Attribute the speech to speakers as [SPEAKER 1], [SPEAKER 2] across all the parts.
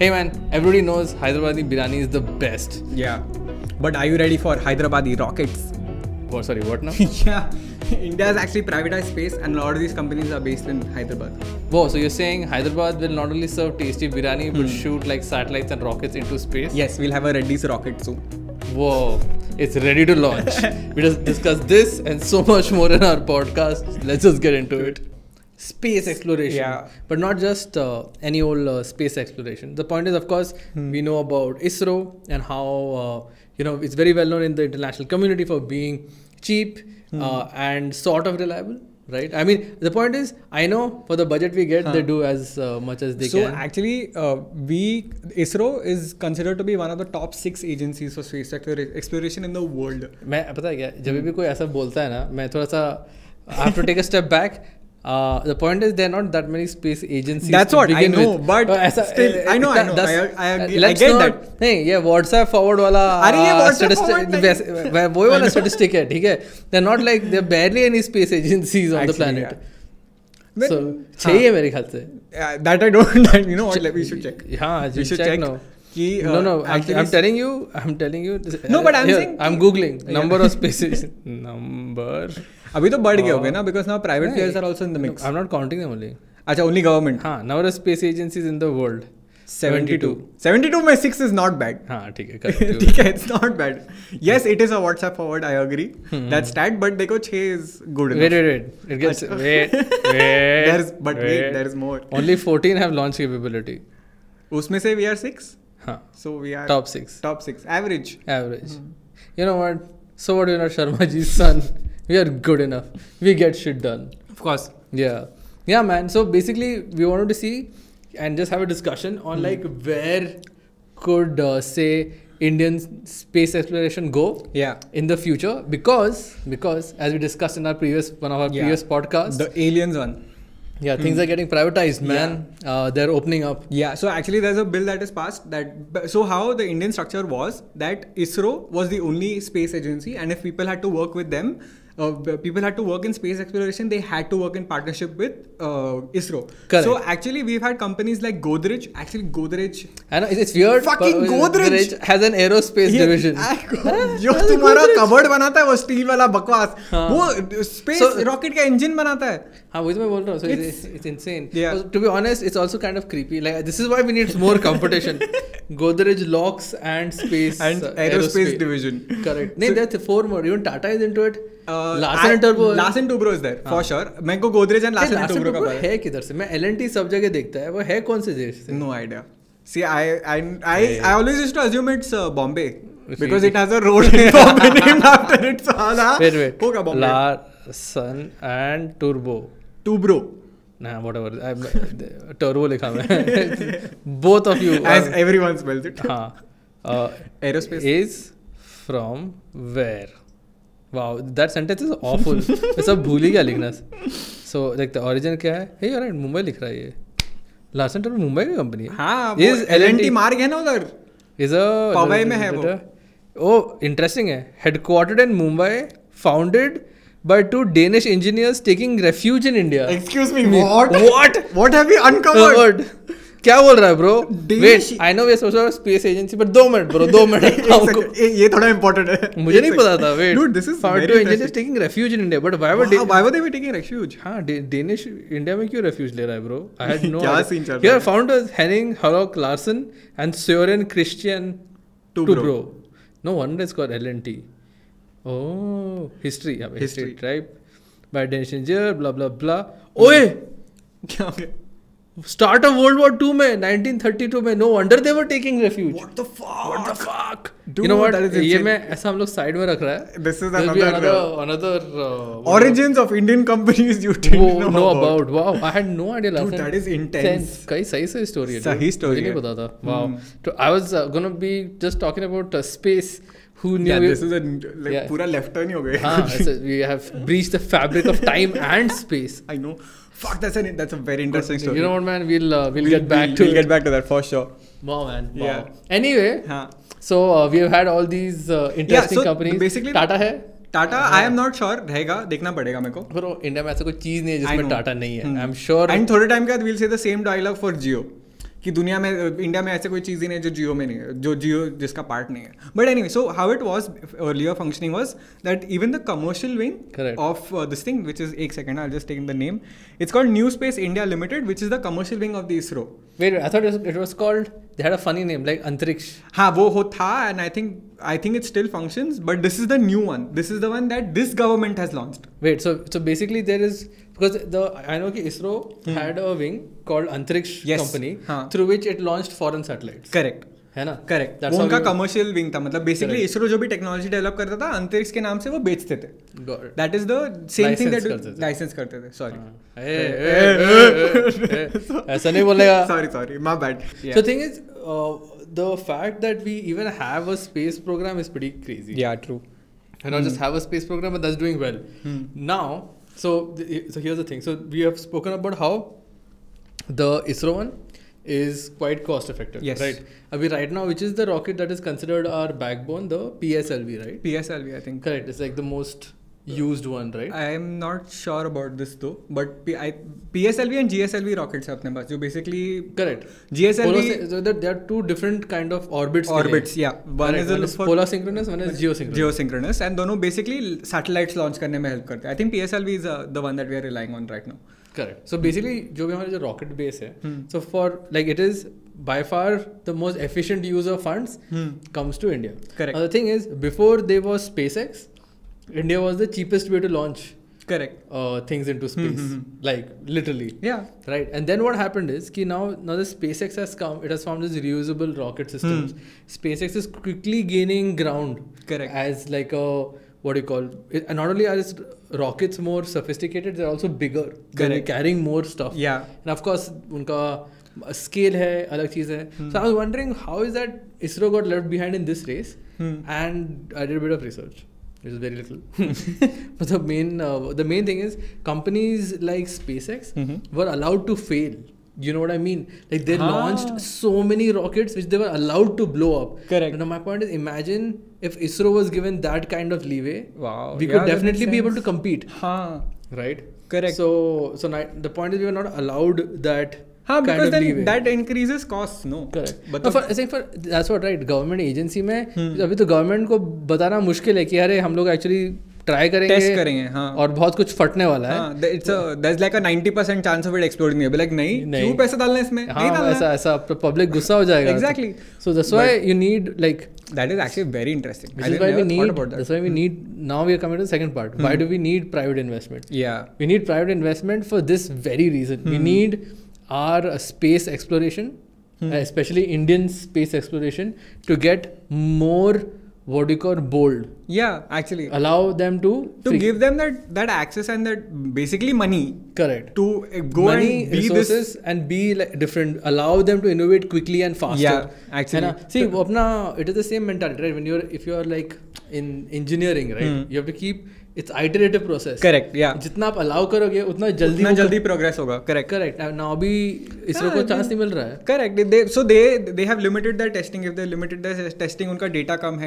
[SPEAKER 1] Hey man, everybody knows Hyderabadi biryani is the best.
[SPEAKER 2] Yeah. But are you ready for Hyderabadi rockets?
[SPEAKER 1] Oh, sorry, what now?
[SPEAKER 2] Yeah. India has actually privatized space and a lot of these companies are based in Hyderabad.
[SPEAKER 1] Whoa, so you're saying Hyderabad will not only serve tasty biryani but shoot like satellites and rockets into space?
[SPEAKER 2] Yes, we'll have a Reddy's rocket soon.
[SPEAKER 1] Whoa, it's ready to launch. We just discussed this and so much more in our podcast. Let's just get into it. Space exploration.
[SPEAKER 2] Yeah.
[SPEAKER 1] But not just any old space exploration. The point is, of course, we know about ISRO and how, it's very well known in the international community for being cheap and sort of reliable. Right. I mean, the point is, I know for the budget we get, they do as much as they can.
[SPEAKER 2] So actually, ISRO is considered to be one of the top 6 agencies for space exploration in the world.
[SPEAKER 1] मैं पता है क्या जब भी कोई ऐसा बोलता है ना मैं थोड़ा सा I have to take a step back. The point is there are not that many space agencies.
[SPEAKER 2] That's what I know, but still, I know. I agree. I get that.
[SPEAKER 1] नहीं ये WhatsApp forward वाला वही वाला statistic है ठीक है. They're not like there are barely any space agencies on the planet. So चाहिए मेरे ख्याल से.
[SPEAKER 2] That I don't. You know what? We should check.
[SPEAKER 1] हाँ, we should check now.
[SPEAKER 2] No.
[SPEAKER 1] I'm telling you.
[SPEAKER 2] No, but I'm saying.
[SPEAKER 1] I'm googling number of spaces. Number.
[SPEAKER 2] अभी तो बढ़ गए होंगे ना because now private players are also in the mix.
[SPEAKER 1] I'm not counting them only.
[SPEAKER 2] अच्छा, only government.
[SPEAKER 1] हाँ, number of space agencies in the world.
[SPEAKER 2] 72. 72 में 6 is not bad.
[SPEAKER 1] हाँ, ठीक है.
[SPEAKER 2] ठीक है, it's not bad. Yes, it is a WhatsApp forward. I agree. That stat, but देखो 6 is good enough.
[SPEAKER 1] Wait. It gets wait.
[SPEAKER 2] There is more.
[SPEAKER 1] Only 14 have launch capability.
[SPEAKER 2] उसमें से we are 6.
[SPEAKER 1] हाँ.
[SPEAKER 2] So we are
[SPEAKER 1] top 6.
[SPEAKER 2] Top 6. Average.
[SPEAKER 1] You know what? So what? You're not Sharma ji's son. We are good enough. We get shit done.
[SPEAKER 2] Of course.
[SPEAKER 1] Yeah, man. So basically, we wanted to see and just have a discussion on like where could say Indian space exploration go in the future because as we discussed in our previous podcasts,
[SPEAKER 2] the aliens one.
[SPEAKER 1] Yeah, things are getting privatized, man. They're opening up.
[SPEAKER 2] Yeah, so actually there's a bill that is passed so how the Indian structure was that ISRO was the only space agency, and if people had to work with them, people had to work in space exploration, they had to work in partnership with ISRO.
[SPEAKER 1] Correct.
[SPEAKER 2] So actually we've had companies like Godrej. Actually Godrej,
[SPEAKER 1] I know it's weird.
[SPEAKER 2] Fucking Godrej
[SPEAKER 1] has an aerospace division.
[SPEAKER 2] जो तुम्हारा cupboard बनाता है वो steel वाला बकवास, वो space rocket का engine बनाता है.
[SPEAKER 1] हाँ, वही तो मैं बोल रहा हूँ. So it's insane. Yeah. To be honest, it's also kind of creepy. Like this is why we need more competition. Godrej locks and space
[SPEAKER 2] and aerospace division.
[SPEAKER 1] Correct. No, there are 4 more. Even Tata is into it. Larsen and Toubro.
[SPEAKER 2] Larsen Toubro is there for sure. मैं को Godrej and Larsen Toubro का पता
[SPEAKER 1] है किधर से. मैं L&T सब जगह देखता है. वो है कौन से देश से?
[SPEAKER 2] No idea. See, I always used to assume it's Bombay because it has a road in Bombay named after it.
[SPEAKER 1] Wait.
[SPEAKER 2] होगा Bombay.
[SPEAKER 1] Larsen and
[SPEAKER 2] Toubro.
[SPEAKER 1] Nah, whatever. Turbo लिखा मैं. Both of you.
[SPEAKER 2] As everyone spells it.
[SPEAKER 1] हाँ.
[SPEAKER 2] Aerospace
[SPEAKER 1] is from where? Wow, that sentence is awful. मैं सब भूल ही गया लिखना. So like the origin क्या है? Hey, alright, मुंबई लिख रहा है ये. Larsen Toubro मुंबई की कंपनी है.
[SPEAKER 2] हाँ, is L&T मार्ग है ना उधर.
[SPEAKER 1] Is a
[SPEAKER 2] पवई में है वो.
[SPEAKER 1] Oh, interesting है. Headquartered in Mumbai, founded by 2 Danish engineers taking refuge in India.
[SPEAKER 2] Excuse me, what have you uncovered?
[SPEAKER 1] क्या बोल रहा है bro? Wait, I know we are supposed to have a space agency, but 2 minute bro, 2 minute.
[SPEAKER 2] ये थोड़ा important है.
[SPEAKER 1] मुझे नहीं पता था. Wait,
[SPEAKER 2] dude, this is
[SPEAKER 1] found 2 engineers taking refuge in India, but why
[SPEAKER 2] would they be taking refuge?
[SPEAKER 1] हाँ, Danish India में क्यों refuge ले रहा है bro? I had no
[SPEAKER 2] क्या
[SPEAKER 1] idea.
[SPEAKER 2] scene चल रहा है?
[SPEAKER 1] Here founders Henning Harok Larsen and Søren Christian Toubro. No wonder it's called L&T. Oh, history tribe by Danish engineer blah blah blah. ओए
[SPEAKER 2] क्या हो गया?
[SPEAKER 1] Start of World War II में 1932 में. No wonder they were taking refuge.
[SPEAKER 2] What the fuck? Dude,
[SPEAKER 1] you know what? ये मैं ऐसा हम लोग साइड में रख रहा है.
[SPEAKER 2] This is
[SPEAKER 1] another
[SPEAKER 2] origins of Indian companies you didn't
[SPEAKER 1] know about. Wow, I had no idea.
[SPEAKER 2] Dude, that is intense.
[SPEAKER 1] कई सही story है.
[SPEAKER 2] सही story
[SPEAKER 1] मुझे नहीं पता था. Wow. So I was gonna be just talking about space. Who knew?
[SPEAKER 2] Yeah, this is पूरा left turn ही हो गया.
[SPEAKER 1] हाँ, we have breached the fabric of time and space.
[SPEAKER 2] I know. Fuck, that's a very interesting story.
[SPEAKER 1] You know what, man? We'll get back to
[SPEAKER 2] that for sure.
[SPEAKER 1] Wow, man. Wow.
[SPEAKER 2] Yeah.
[SPEAKER 1] Anyway, so we have had all these interesting companies.
[SPEAKER 2] Basically,
[SPEAKER 1] Tata है.
[SPEAKER 2] Tata, I am not sure. रहेगा, देखना पड़ेगा मेरे को.
[SPEAKER 1] Bro, India में ऐसा कोई चीज नहीं है जिसमें टाटा नहीं है. I'm sure.
[SPEAKER 2] And थोड़े टाइम के बाद we'll say the same dialogue for Jio. कि दुनिया में इंडिया में ऐसे कोई चीज़ ही नहीं है जो जियो में नहीं है, जो जियो जिसका पार्ट नहीं है. But anyway, so how it was earlier functioning was that even the commercial wing of this thing, which is, एक second, I will just take the name, it's called new space India limited, which is the commercial wing of the ISRO.
[SPEAKER 1] Wait, I thought it was called, they had a funny name like Antariksh.
[SPEAKER 2] हाँ, वो हो था, and I think it still functions, but this is the new one. This is the one that this government has launched.
[SPEAKER 1] Wait, so basically there is, because I know कि ISRO had a wing called Antariksh company, through which it launched foreign satellites.
[SPEAKER 2] Correct.
[SPEAKER 1] है ना?
[SPEAKER 2] Correct. वो उनका commercial wing था, मतलब basically ISRO जो भी technology develop करता था अंतरिक्ष के नाम से वो बेचते थे. That is the same thing that license करते थे. सॉरी,
[SPEAKER 1] ऐसा नहीं बोलेगा.
[SPEAKER 2] Sorry, my bad.
[SPEAKER 1] So thing is, the fact that we even have a space program is pretty crazy.
[SPEAKER 2] Yeah, true.
[SPEAKER 1] And not just have a space program, but that's doing well. Now, so here's the thing. So we have spoken about how the ISRO one is quite cost effective.
[SPEAKER 2] Yes.
[SPEAKER 1] Right. Right now, which is the rocket that is considered our backbone, the PSLV, right?
[SPEAKER 2] PSLV, I think.
[SPEAKER 1] Correct. It's like the most used one, right?
[SPEAKER 2] I am not sure about this though, but PSLV and GSLV rockets है अपने पास, जो basically.
[SPEAKER 1] Correct.
[SPEAKER 2] GSLV.
[SPEAKER 1] So there are two different kind of orbits.
[SPEAKER 2] Orbits, yeah. One is
[SPEAKER 1] polar synchronous, one is geosynchronous.
[SPEAKER 2] Geosynchronous, and दोनों basically satellites launch करने में help करते हैं. I think PSLV is the one that we are relying on right now.
[SPEAKER 1] Correct. So basically, जो भी हमारे जो rocket base है, so for like it is by far the most efficient use of funds comes to India.
[SPEAKER 2] Correct.
[SPEAKER 1] Now the thing is, before there was SpaceX, India was the cheapest way to launch.
[SPEAKER 2] Correct.
[SPEAKER 1] Things into space, like literally.
[SPEAKER 2] Yeah.
[SPEAKER 1] Right. And then what happened is कि now the SpaceX has come. It has found this reusable rocket systems. SpaceX is quickly gaining ground.
[SPEAKER 2] Correct.
[SPEAKER 1] As like a, what do you call it? And not only are its rockets more sophisticated, they're also bigger. They're carrying more stuff.
[SPEAKER 2] Yeah.
[SPEAKER 1] And of course, उनका scale है, अलग चीज़ है. So I was wondering how is that ISRO got left behind in this race? And I did a bit of research. It was very little. But the main thing is companies like SpaceX were allowed to fail. You know what I mean? Like they launched so many rockets which they were allowed to blow up.
[SPEAKER 2] Correct.
[SPEAKER 1] And my point is, imagine if ISRO was given that kind of leeway.
[SPEAKER 2] Wow.
[SPEAKER 1] We could definitely be able to compete. Right?
[SPEAKER 2] Correct.
[SPEAKER 1] So the point is we were not allowed that.
[SPEAKER 2] Because then leeway. That increases costs, no?
[SPEAKER 1] Correct. But that's what, right? Government agency में अभी तो government को बताना मुश्किल है कि अरे हम लोग actually ट्राई करेंगे,
[SPEAKER 2] टेस्ट करेंगे, हाँ,
[SPEAKER 1] और बहुत कुछ फटने वाला है.
[SPEAKER 2] there's like a 90% chance of it exploding. Like नहीं, क्यों पैसा डालना है इसमें? नहीं डालना.
[SPEAKER 1] ऐसा पब्लिक गुस्सा हो जाएगा.
[SPEAKER 2] Exactly.
[SPEAKER 1] So that's why you need like.
[SPEAKER 2] That is actually very interesting.
[SPEAKER 1] That's why we need. Now we are coming to the second part. Why do we need private investment?
[SPEAKER 2] Yeah.
[SPEAKER 1] We need private investment for this very reason. We need our space exploration, especially Indian space exploration, to get more, what do you call, bold.
[SPEAKER 2] Yeah, actually.
[SPEAKER 1] Allow them to
[SPEAKER 2] give them that access and that basically money.
[SPEAKER 1] Correct.
[SPEAKER 2] To go
[SPEAKER 1] money,
[SPEAKER 2] and be
[SPEAKER 1] resources, and be like different. Allow them to innovate quickly and faster.
[SPEAKER 2] Yeah, actually.
[SPEAKER 1] See, it is the same mentality, right? If you are like in engineering, right? You have to keep. It's iterative process.
[SPEAKER 2] Correct. Yeah.
[SPEAKER 1] जितना आप allow करोगे उतना जल्दी
[SPEAKER 2] progress होगा. Correct.
[SPEAKER 1] Correct. Now अभी इसरो को chance नहीं मिल रहा है.
[SPEAKER 2] Correct. So they have limited their testing. If they limited their testing, उनका data कम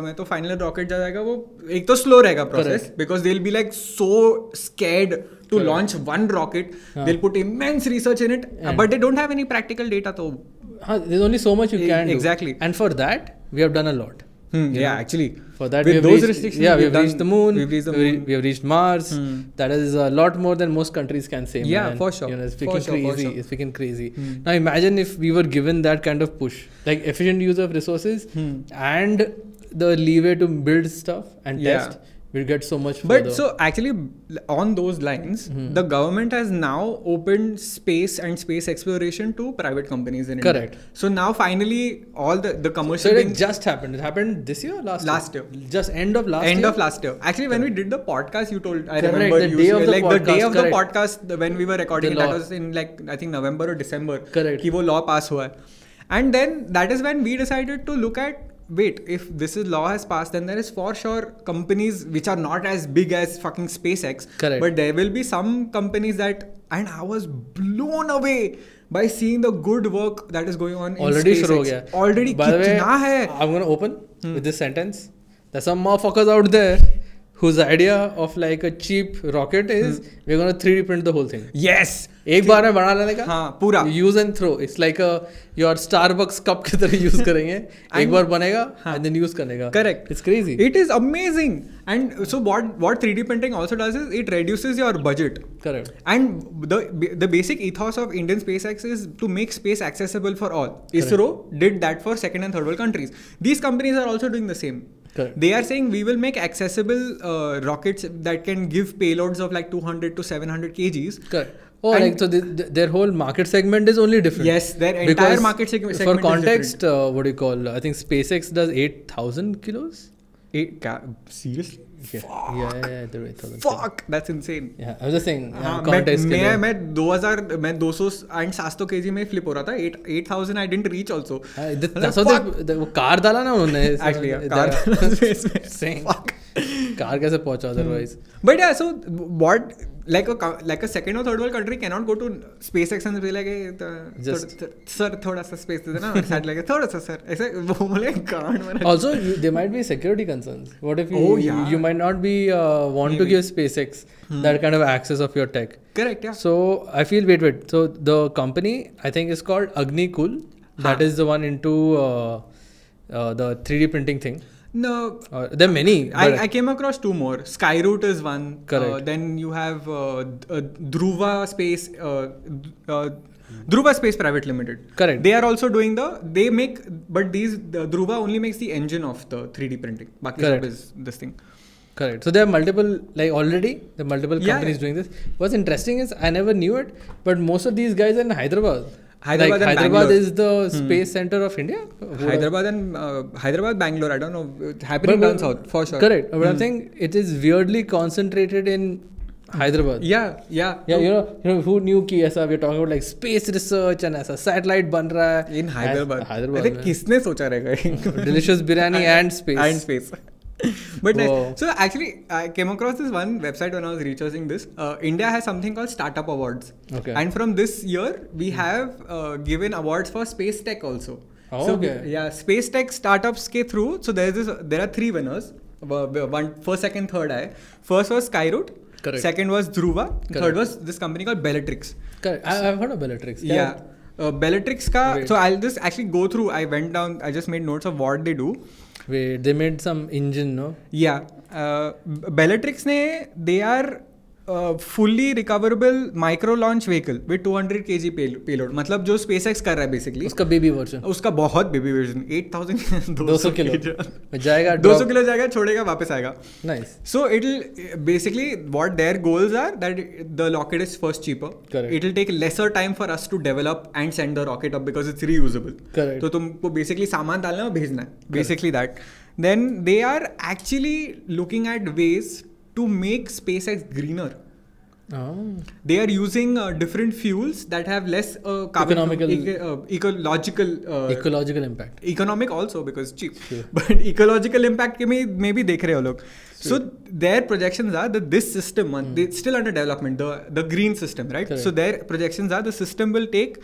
[SPEAKER 2] है तो final rocket जाएगा वो एक तो slow रहेगा process, because they'll be like so scared to launch one rocket. They'll put immense research in it, but they don't have any practical data. तो
[SPEAKER 1] there's only so much you can do.
[SPEAKER 2] Exactly.
[SPEAKER 1] And for that we have done a lot.
[SPEAKER 2] Yeah, actually.
[SPEAKER 1] For that,
[SPEAKER 2] with those restrictions,
[SPEAKER 1] we have reached the moon.
[SPEAKER 2] We
[SPEAKER 1] have reached Mars. That is a lot more than most countries can say.
[SPEAKER 2] Yeah,
[SPEAKER 1] man.
[SPEAKER 2] For sure.
[SPEAKER 1] You know, it's freaking crazy. It's freaking crazy. Now imagine if we were given that kind of push, like efficient use of resources and the leeway to build stuff and test. We'll get so much further.
[SPEAKER 2] But so actually, on those lines, the government has now opened space and space exploration to private companies in India.
[SPEAKER 1] Correct.
[SPEAKER 2] So now finally, all the commercial.
[SPEAKER 1] So it just happened. It happened this year or last year? Just end of last year?
[SPEAKER 2] End of last year. Actually, when we did the podcast, you told, I
[SPEAKER 1] remember
[SPEAKER 2] the day of the podcast when we were recording, that was in like, I think November or December.
[SPEAKER 1] Correct.
[SPEAKER 2] कि वो law pass हुआ है. And then that is when we decided to look at, wait, if this law has passed, then there is for sure companies which are not as big as fucking SpaceX.
[SPEAKER 1] Correct.
[SPEAKER 2] But there will be some companies that, and I was blown away by seeing the good work that is going on in SpaceX. Already
[SPEAKER 1] By the way,
[SPEAKER 2] कितना है.
[SPEAKER 1] I'm going to open with this sentence. There's some motherfuckers out there whose idea of like a cheap rocket is we're going to 3D print the whole thing.
[SPEAKER 2] Yes.
[SPEAKER 1] एक बार में बना लेने का.
[SPEAKER 2] हाँ पूरा.
[SPEAKER 1] Use and throw. It's like a your Starbucks cup की तरह use करेंगे. एक बार बनेगा and then use करने का.
[SPEAKER 2] Correct.
[SPEAKER 1] It's crazy.
[SPEAKER 2] It is amazing. And so what 3D printing also does is it reduces your budget.
[SPEAKER 1] Correct.
[SPEAKER 2] And the basic ethos of Indian SpaceX is to make space accessible for all. ISRO did that for second and third world countries. These companies are also doing the same.
[SPEAKER 1] Correct.
[SPEAKER 2] They are saying we will make accessible rockets that can give payloads of like 200 to 700 kgs.
[SPEAKER 1] Correct. Oh, and like so their whole market segment is only different.
[SPEAKER 2] Yes, their entire market segment
[SPEAKER 1] for context, what do you call? I think SpaceX does 8,000 kilos.
[SPEAKER 2] Seriously?
[SPEAKER 1] Yeah, they're 8,000.
[SPEAKER 2] Fuck, that's insane.
[SPEAKER 1] Yeah, I was just saying. Context.
[SPEAKER 2] मैं 200 kg में flip हो रहा था. 8,000 I didn't reach also.
[SPEAKER 1] That's how वो car डाला ना उन्होंने.
[SPEAKER 2] Actually, car
[SPEAKER 1] same. Car कैसे पहुंचा otherwise?
[SPEAKER 2] But yeah, so what like a second or third world country cannot go to SpaceX and be like, sir, थोड़ा सा space दे देना. Sat like थोड़ा सा sir. ऐसे वो बोले car.
[SPEAKER 1] Also, there might be security concerns. What if you might not be want to give SpaceX that kind of access of your tech?
[SPEAKER 2] Correct. Yeah.
[SPEAKER 1] So I feel wait. So the company I think is called Agnikul. That is the one into the 3D printing thing.
[SPEAKER 2] No,
[SPEAKER 1] there are many.
[SPEAKER 2] I came across two more. Skyroot is one.
[SPEAKER 1] Correct.
[SPEAKER 2] Then you have Dhruva Space, Dhruva Space Private Limited.
[SPEAKER 1] Correct.
[SPEAKER 2] They are also doing but Dhruva only makes the engine of the 3D printing. Baki sab is this thing.
[SPEAKER 1] Correct. So there are multiple, companies doing this. What's interesting is I never knew it, but most of these guys are in Hyderabad. Hyderabad is the space center of India.
[SPEAKER 2] Hyderabad, Bangalore. I don't know. Happening down south for sure.
[SPEAKER 1] Correct. But I'm saying it is weirdly concentrated in Hyderabad.
[SPEAKER 2] Yeah.
[SPEAKER 1] You know who knew कि ऐसा we're talking about like space research and ऐसा satellite बन रहा है.
[SPEAKER 2] In Hyderabad.
[SPEAKER 1] I think
[SPEAKER 2] किसने सोचा रहेगा?
[SPEAKER 1] Delicious biryani and space.
[SPEAKER 2] But nice. So actually I came across this one website when I was researching this. India has something called Startup Awards.
[SPEAKER 1] Okay.
[SPEAKER 2] And from this year we have given awards for space tech also.
[SPEAKER 1] Oh,
[SPEAKER 2] so
[SPEAKER 1] okay.
[SPEAKER 2] Yeah, space tech startups ke through. So there are three winners. First, second, third. First was Skyroot.
[SPEAKER 1] Correct.
[SPEAKER 2] Second was Dhruva. Third was this company called Bellatrix.
[SPEAKER 1] Correct. I've heard of Bellatrix.
[SPEAKER 2] Yeah. Bellatrix ka. So I'll just actually go through. I went down. I just made notes of what they do.
[SPEAKER 1] Wait, they made some engine, no?
[SPEAKER 2] Yeah. Bellatrix they are fully recoverable micro launch vehicle with 200 kg payload. मतलब जो SpaceX कर रहा है basically.
[SPEAKER 1] उसका baby version.
[SPEAKER 2] उसका बहुत baby version. 8,200
[SPEAKER 1] kilo. जाएगा.
[SPEAKER 2] 200 kilo जाएगा, छोड़ेगा, वापस आएगा.
[SPEAKER 1] Nice.
[SPEAKER 2] So it'll basically what their goals are that the rocket is first cheaper.
[SPEAKER 1] Correct.
[SPEAKER 2] It'll take lesser time for us to develop and send the rocket up because it's reusable.
[SPEAKER 1] Correct.
[SPEAKER 2] तो तुमको basically सामान डालना है और भेजना है. Basically that. Then they are actually looking at ways to make SpaceX greener.
[SPEAKER 1] Oh.
[SPEAKER 2] They are using different fuels that have less carbon ecological
[SPEAKER 1] impact.
[SPEAKER 2] Economic also because cheap.
[SPEAKER 1] Sure.
[SPEAKER 2] But ecological impact के में भी देख रहे हो लोग. So their projections are that this system, it's still under development, the green system, right? Correct. So their projections are the system will take,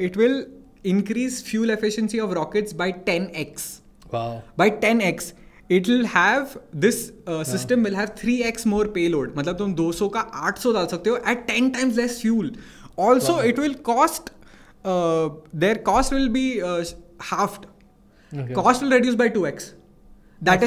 [SPEAKER 2] it will increase fuel efficiency of rockets by 10x.
[SPEAKER 1] Wow.
[SPEAKER 2] By 10x. It will have this system will have 3x more payload. मतलब तुम 200 का 800 डाल सकते हो at 10 times less fuel. Also, it will cost. Their cost will be halved. Okay. Cost will reduce by 2x. That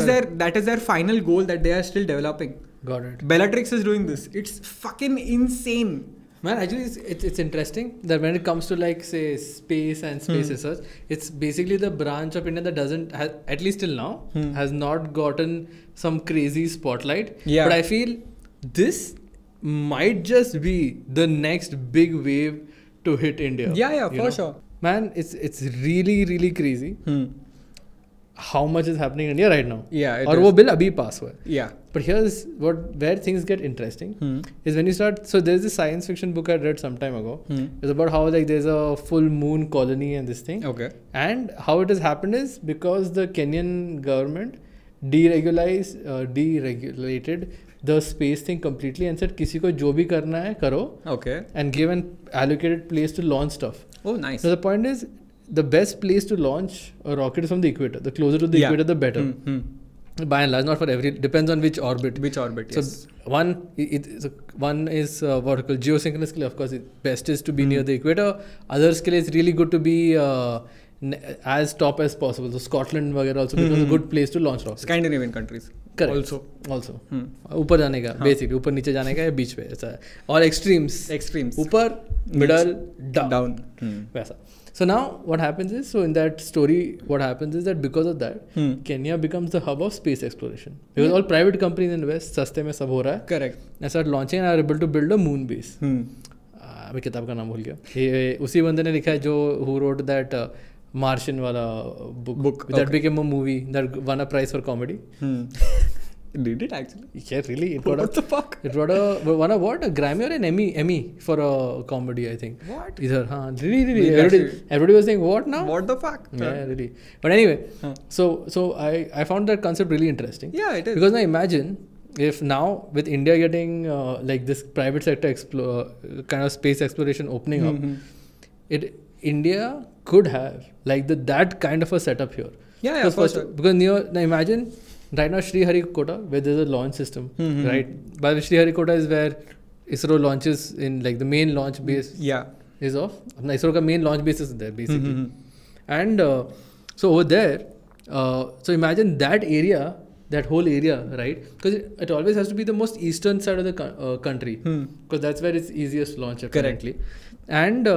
[SPEAKER 2] is their final goal that they are still developing.
[SPEAKER 1] Got it.
[SPEAKER 2] Bellatrix is doing this. It's fucking insane.
[SPEAKER 1] Man, actually, it's interesting that when it comes to like say space and space research, it's basically the branch of India that doesn't, at least till now, has not gotten some crazy spotlight.
[SPEAKER 2] Yeah.
[SPEAKER 1] But I feel this might just be the next big wave to hit India.
[SPEAKER 2] Yeah, for sure.
[SPEAKER 1] Man, it's really, really crazy. How much is happening in India right now?
[SPEAKER 2] Yeah.
[SPEAKER 1] Or वो bill अभी pass हुआ है.
[SPEAKER 2] Yeah.
[SPEAKER 1] But here's where things get interesting is when you start. So there's this science fiction book I read some time ago. It's about how like there's a full moon colony and this thing.
[SPEAKER 2] Okay.
[SPEAKER 1] And how it has happened is because the Kenyan government deregulated the space thing completely and said किसी को जो भी करना है करो.
[SPEAKER 2] Okay.
[SPEAKER 1] And give an allocated place to launch stuff.
[SPEAKER 2] Oh, nice.
[SPEAKER 1] So the point is, the best place to launch a rocket is from the equator. The closer to the equator, the better. by and large, not for every, depends on which orbit.
[SPEAKER 2] Which orbit?
[SPEAKER 1] So
[SPEAKER 2] Yes.
[SPEAKER 1] one is what we call geosynchronous के लिए, of course, best is to be near the equator. Others के लिए it's really good to be as top as possible. So Scotland वगैरह also becomes a good place to launch rockets.
[SPEAKER 2] Scandinavian countries.
[SPEAKER 1] Correct. Also. ऊपर जाने का, basically ऊपर नीचे जाने का या बीच पे ऐसा है. और extremes. ऊपर, middle, down. वैसा. So now what happens is, so in that story, what happens is that because of that, Kenya becomes the hub of space exploration. Because all private companies in West, सस्ते में सब हो रहा है.
[SPEAKER 2] Correct.
[SPEAKER 1] They start launching and are able to build a moon base. अभी किताब का नाम भूल गया. ये उसी बंदे ने लिखा है जो who wrote that Martian वाला book. That became a movie that won a prize for comedy.
[SPEAKER 2] Did it actually?
[SPEAKER 1] Yeah, really. It got
[SPEAKER 2] What the fuck?
[SPEAKER 1] It won a what? A Grammy or an Emmy for a comedy, I think.
[SPEAKER 2] What?
[SPEAKER 1] Either, really. Everybody was saying, what now?
[SPEAKER 2] What the fuck?
[SPEAKER 1] Yeah, really. But anyway, so I found that concept really interesting.
[SPEAKER 2] Yeah, it is.
[SPEAKER 1] Because now imagine if now with India getting like this private sector kind of space exploration opening up, India could have like that kind of a setup here.
[SPEAKER 2] Yeah, for sure.
[SPEAKER 1] Because now imagine right now Sriharikota, where there's a launch system, right? By the way, Sriharikota is where ISRO launches in, like the main launch base is of. ISRO ka main launch base is there basically. And so over there, so imagine that area, that whole area, right? Because it always has to be the most eastern side of the country, because that's where it's easiest to launch correctly. And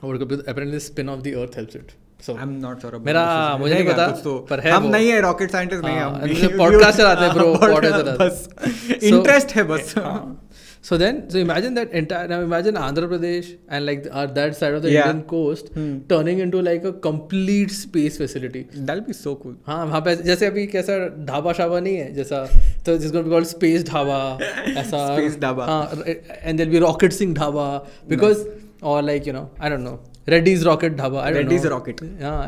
[SPEAKER 1] apparently the spin of the Earth helps it. So
[SPEAKER 2] I'm not sure about
[SPEAKER 1] मेरा मुझे नहीं पता पर है
[SPEAKER 2] हम
[SPEAKER 1] वो.
[SPEAKER 2] नहीं है रॉकेट साइंटिस्ट नहीं है हम
[SPEAKER 1] पॉडकास्ट चलाते हैं ब्रो
[SPEAKER 2] बस इंटरेस्ट है बस.
[SPEAKER 1] So imagine that entire, now imagine Andhra Pradesh and like that side of the Indian coast turning into like a complete space facility.
[SPEAKER 2] That'll be so cool.
[SPEAKER 1] हाँ वहाँ पे जैसे अभी कैसा ढाबा शाबा नहीं है जैसा, तो जिसको भी called space ढाबा ऐसा.
[SPEAKER 2] Space ढाबा.
[SPEAKER 1] हाँ, and there'll be rocket sing dhaba because or like I don't know, Reddy's rocket dhaba. I don't know.
[SPEAKER 2] Reddy's rocket.
[SPEAKER 1] Yeah,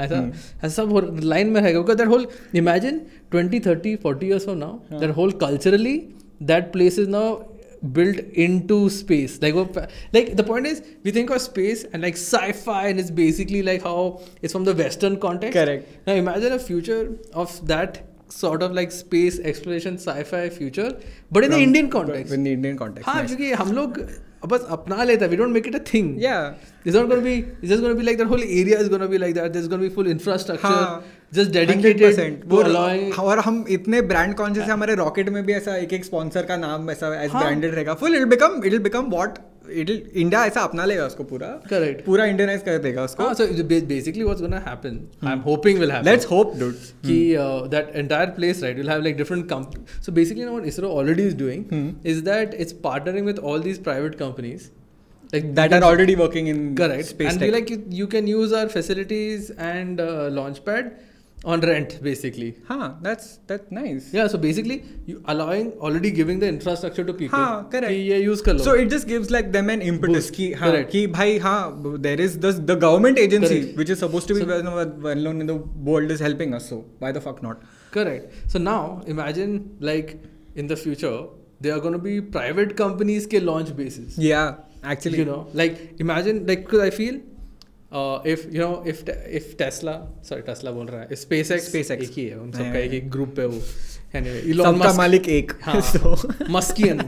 [SPEAKER 1] ऐसा सब line में रहेगा. Because that whole, imagine 20, 30, 40 years from now, that whole culturally, that place is now built into space. Like the point is, we think of space and like sci-fi, and it's basically like how it's from the Western context.
[SPEAKER 2] Correct.
[SPEAKER 1] Now imagine a future of that sort of like space exploration sci-fi future, but in the Indian context.
[SPEAKER 2] In the Indian context.
[SPEAKER 1] हाँ, क्योंकि हम लोग बस अपना लेता है. We don't make it a thing.
[SPEAKER 2] Yeah.
[SPEAKER 1] It's not going to be. It's just going to be like that whole area is going to be like that. There's going to be full infrastructure, just dedicated to allowing.
[SPEAKER 2] और हम इतने brand conscious है, हमारे rocket में भी ऐसा एक sponsor का नाम ऐसा एज ब्रांडेड रहेगा. Full it'll become what India ऐसा अपना लेगा उसको पूरा. Correct. पूरा इंडियनाइज कर देगा उसको.
[SPEAKER 1] So basically what's going to happen, I'm hoping will happen.
[SPEAKER 2] Let's hope, dude.
[SPEAKER 1] कि that entire place, right, will have like different companies. So basically what ISRO already is doing is that it's partnering with all these private companies like
[SPEAKER 2] that are already working in space
[SPEAKER 1] and
[SPEAKER 2] tech.
[SPEAKER 1] be like you can use our facilities and launch pad on rent basically.
[SPEAKER 2] That's nice.
[SPEAKER 1] Yeah, so basically you already giving the infrastructure to people.
[SPEAKER 2] Correct.
[SPEAKER 1] कि ये use कर लो.
[SPEAKER 2] So it just gives like them an impetus कि भाई there is the government agency which is supposed to be well known in the world is helping us, so why the fuck not?
[SPEAKER 1] Correct. So now imagine like in the future there are going to be private companies के launch bases.
[SPEAKER 2] Yeah, actually.
[SPEAKER 1] Like imagine like, because I feel if Tesla बोल रहा है, SpaceX एक ही है, उन सबका एक group है वो. Anyway, Elon Musk,
[SPEAKER 2] मालिक एक.
[SPEAKER 1] Muskian,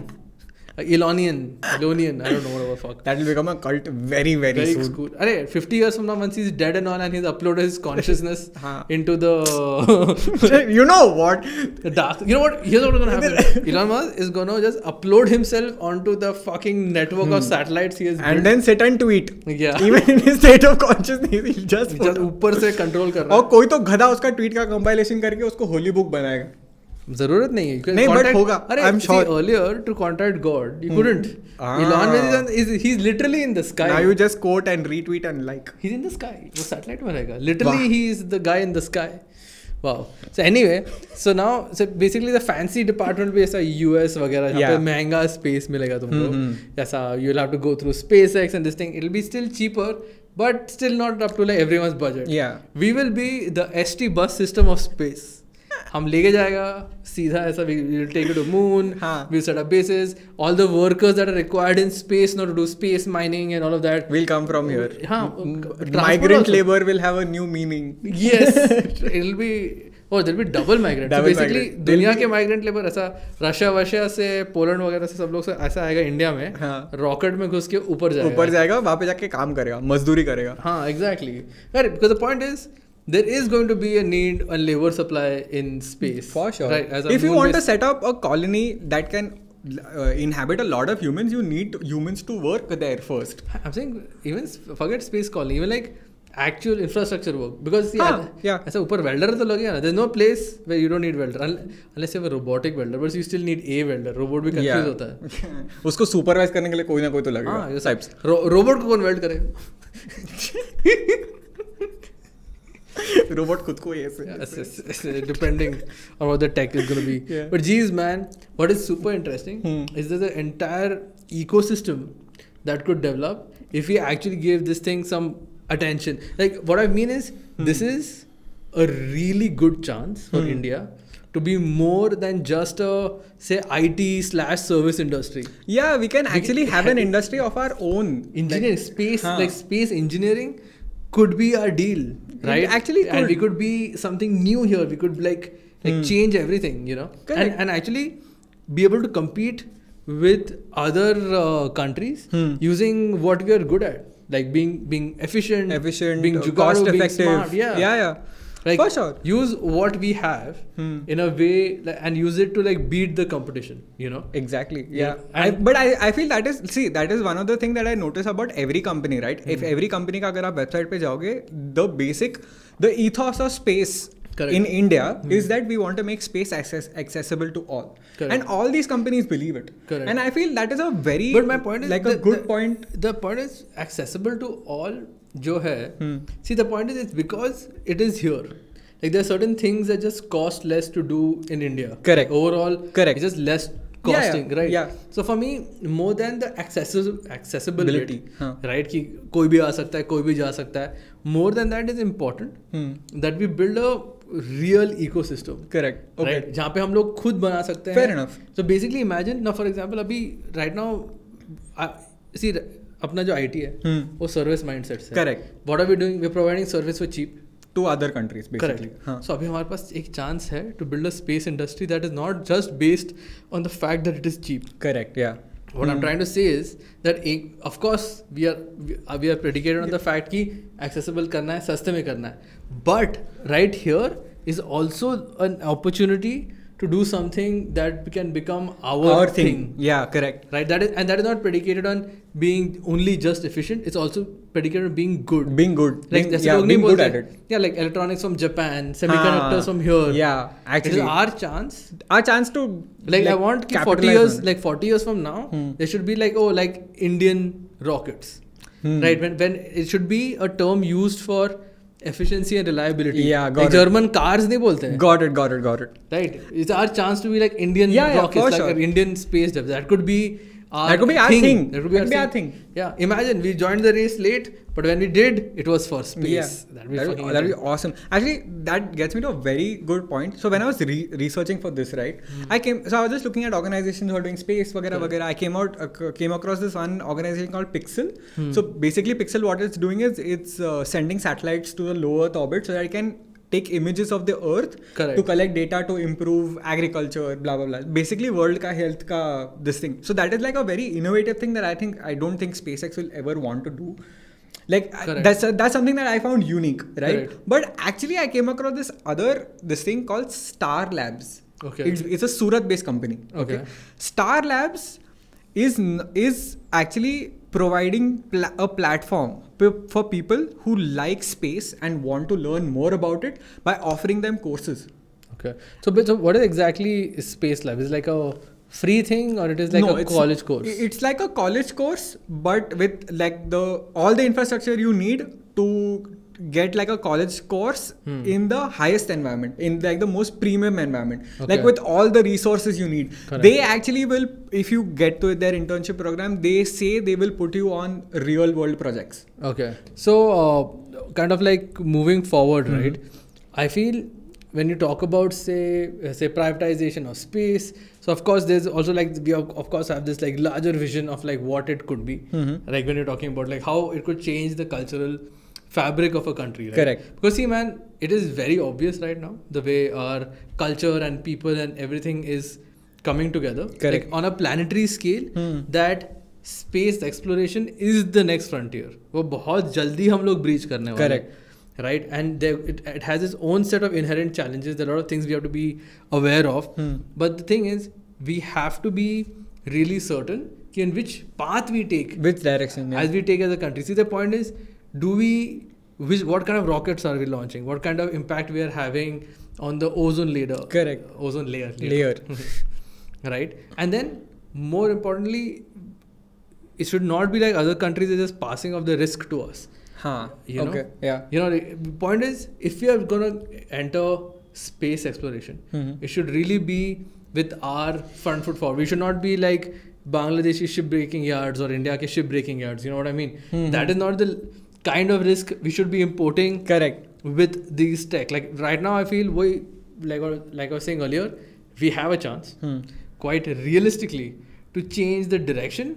[SPEAKER 1] Elonian, I don't know what the fuck.
[SPEAKER 2] That will become a cult very, very soon.
[SPEAKER 1] Cool. 50 years from now, once he's dead and all, and he's uploaded his consciousness into the
[SPEAKER 2] you know what?
[SPEAKER 1] The dark. You know what? Here's what's gonna happen. Elon Musk is gonna just upload himself onto the fucking network of satellites he has built.
[SPEAKER 2] And then sit and tweet.
[SPEAKER 1] Yeah.
[SPEAKER 2] Even in his state of consciousness, he'll just
[SPEAKER 1] ऊपर से control कर रहा है.
[SPEAKER 2] और कोई तो गधा उसका ट्वीट का कंपाइलेशन करके उसको होली बुक बनाएगा.
[SPEAKER 1] जरूरत नहीं है.
[SPEAKER 2] नहीं, but होगा. I'm sure.
[SPEAKER 1] Earlier to contact God, you couldn't. Elon he's literally in the sky.
[SPEAKER 2] Now you just quote and retweet and like.
[SPEAKER 1] He's in the sky. वो satellite में रहेगा. Literally, he is the guy in the sky. Wow. So anyway, so basically the fancy department भी ऐसा US वगैरह जहाँ पे महंगा space मिलेगा तुमको. ऐसा you'll have to go through SpaceX and this thing. It'll be still cheaper, but still not up to like everyone's budget.
[SPEAKER 2] Yeah.
[SPEAKER 1] We will be the ST bus system of space. हम लेके जाएगा सीधा ऐसा, we'll take it to moon, we'll set up bases, all the workers that are required in space now to do space mining and all of that
[SPEAKER 2] will come from here.
[SPEAKER 1] हाँ,
[SPEAKER 2] migrant labor will have a new meaning.
[SPEAKER 1] Yes. It'll be Oh, there'll be double migrant. So
[SPEAKER 2] Double
[SPEAKER 1] basically
[SPEAKER 2] migrant.
[SPEAKER 1] दुनिया के migrant labor ऐसा Russia से Poland वगैरह से सब लोग से ऐसा आएगा इंडिया में,
[SPEAKER 2] हाँ.
[SPEAKER 1] रॉकेट में घुस के ऊपर
[SPEAKER 2] जाएगा वहाँ पे जाके काम करेगा, मजदूरी करेगा.
[SPEAKER 1] हाँ, exactly. Right, because the point is there is going to be a need a labor supply in space.
[SPEAKER 2] For sure.
[SPEAKER 1] Right, as a
[SPEAKER 2] if you want to
[SPEAKER 1] moon-based-
[SPEAKER 2] set up a colony that can inhabit a lot of humans, you need humans to work there first.
[SPEAKER 1] I'm saying even forget space colony, even like actual infrastructure work, because see,
[SPEAKER 2] yeah.
[SPEAKER 1] ऐसा ऊपर welder तो लगेगा ना. There's no place where you don't need welder unless you have a robotic welder, but you still need a welder. Robot भी confuse होता है.
[SPEAKER 2] उसको supervise करने के लिए कोई ना कोई तो लगेगा.
[SPEAKER 1] हाँ, ये types. Robot को कौन weld करेगा?
[SPEAKER 2] Robot खुद को ही ऐसे.
[SPEAKER 1] Depending on what the tech is going to be.
[SPEAKER 2] Yeah.
[SPEAKER 1] But geez, man, what is super interesting is there's an entire ecosystem that could develop if we actually gave this thing some attention. Like what I mean is, this is a really good chance for India to be more than just a say IT/service industry.
[SPEAKER 2] Yeah, we can actually have an industry of our own.
[SPEAKER 1] Engineering, space, like space engineering could be our deal, right?
[SPEAKER 2] Actually,
[SPEAKER 1] and we could be something new here. We could like change everything, you know, and actually be able to compete with other countries using what we are good at, like being efficient, being
[SPEAKER 2] cost effective,
[SPEAKER 1] being smart,
[SPEAKER 2] yeah.
[SPEAKER 1] Like,
[SPEAKER 2] for sure.
[SPEAKER 1] Use what we have in a way and use it to like beat the competition, you know.
[SPEAKER 2] Exactly. Yeah. But I feel that is one of the things that I notice about every company, right? If every company का अगर आप website पे जाओगे, the ethos of space in India is that we want to make space accessible to all.
[SPEAKER 1] Correct.
[SPEAKER 2] And all these companies believe it.
[SPEAKER 1] Correct.
[SPEAKER 2] And I feel that is a very,
[SPEAKER 1] but my point is
[SPEAKER 2] like a good point.
[SPEAKER 1] The point is accessible to all. जो है, see the point is it's because it is here. Like there are certain things that just cost less to do in India.
[SPEAKER 2] Correct.
[SPEAKER 1] Overall,
[SPEAKER 2] correct.
[SPEAKER 1] It's just less costing, right?
[SPEAKER 2] Yeah.
[SPEAKER 1] So for me, more than the accessibility, right? कि कोई भी आ सकता है, कोई भी जा सकता है. More than that is important that we build a real ecosystem.
[SPEAKER 2] Correct. Okay.
[SPEAKER 1] Right? जहाँ पे हम लोग खुद बना सकते हैं.
[SPEAKER 2] Fair enough.
[SPEAKER 1] So basically imagine now, for example, अभी right now, see. अपना जो IT है वो सर्विस माइंडसेट से.
[SPEAKER 2] Correct.
[SPEAKER 1] What are we doing? We are providing service for cheap
[SPEAKER 2] to other countries basically.
[SPEAKER 1] So अभी हमारे पास एक चांस है to build a space industry that is not just based on the fact that it is cheap.
[SPEAKER 2] Correct. या
[SPEAKER 1] What I'm trying to say is that of course we are predicated on the fact कि accessible करना है, सस्ते में करना है, but right here is also an opportunity to do something that can become our thing.
[SPEAKER 2] Yeah, correct.
[SPEAKER 1] Right, that is not predicated on being only just efficient. It's also predicated on being good.
[SPEAKER 2] Being good.
[SPEAKER 1] Like
[SPEAKER 2] being good at it.
[SPEAKER 1] Yeah, like electronics from Japan, semiconductors from here.
[SPEAKER 2] Yeah, actually.
[SPEAKER 1] It is our chance.
[SPEAKER 2] Our chance to
[SPEAKER 1] like I want 40 years, like 40 years from now, there should be like Indian rockets. Right, when it should be a term used for efficiency and reliability.
[SPEAKER 2] Yeah, got
[SPEAKER 1] like
[SPEAKER 2] it.
[SPEAKER 1] German cars नहीं बोलते हैं.
[SPEAKER 2] Got it.
[SPEAKER 1] Right, it's our chance to be like Indian rockets,
[SPEAKER 2] for
[SPEAKER 1] like
[SPEAKER 2] sure.
[SPEAKER 1] an Indian space dev. That could be our
[SPEAKER 2] thing.
[SPEAKER 1] That could be our thing. Yeah, imagine we joined the race late, but when we did, it was for space.
[SPEAKER 2] Yeah, that'd be awesome. Actually, that gets me to a very good point. So when I was researching for this, right, I was just looking at organizations who are doing space, वगैरह. I came across this one organization called Pixel. So basically, Pixel, what it's doing is it's sending satellites to the low Earth orbit so that it can take images of the earth to collect data to improve agriculture, blah blah blah. Basically world ka health ka this thing. So that is like a very innovative thing that I don't think SpaceX will ever want to do. Like that's something that I found unique, right?
[SPEAKER 1] Correct.
[SPEAKER 2] But actually I came across this thing called Star Labs.
[SPEAKER 1] Okay.
[SPEAKER 2] It's a Surat based company. Okay. Star Labs is actually providing a platform for people who like space and want to learn more about it by offering them courses.
[SPEAKER 1] Okay. So what is exactly Space Lab? Is it like a free thing or it is like a college course?
[SPEAKER 2] It's like a college course, but with like all the infrastructure you need to get like a college course in the highest environment, in like the most premium environment, like with all the resources you need. Correct. They actually will, if you get to their internship program, they say they will put you on real world projects.
[SPEAKER 1] Okay. So kind of like moving forward, right? I feel when you talk about say privatization of space, so of course there's also like we of course have this like larger vision of like what it could be, like when you're talking about like how it could change the cultural fabric of a country, right?
[SPEAKER 2] Correct.
[SPEAKER 1] Because see, man, it is very obvious right now the way our culture and people and everything is coming together.
[SPEAKER 2] Correct.
[SPEAKER 1] Like on a planetary scale, that space exploration is the next frontier. वो बहुत जल्दी हम लोग breach करने वाले.
[SPEAKER 2] Correct.
[SPEAKER 1] Right, and it has its own set of inherent challenges. There are a lot of things we have to be aware of. But the thing is, we have to be really certain in which path we take,
[SPEAKER 2] which direction,
[SPEAKER 1] as we take as a country. See, the point is, what kind of rockets are we launching? What kind of impact we are having on the ozone layer?
[SPEAKER 2] Correct.
[SPEAKER 1] Ozone layer. Right, and then more importantly, it should not be like other countries are just passing off the risk to us. You know?
[SPEAKER 2] Okay. Yeah.
[SPEAKER 1] You know, the point is, if we are gonna enter space exploration, it should really be with our front foot forward. We should not be like Bangladeshi ship breaking yards or India ke ship breaking yards. You know what I mean? That is not the kind of risk we should be importing.
[SPEAKER 2] Correct.
[SPEAKER 1] With these tech. Like right now, I feel like I was saying earlier, we have a chance, quite realistically, to change the direction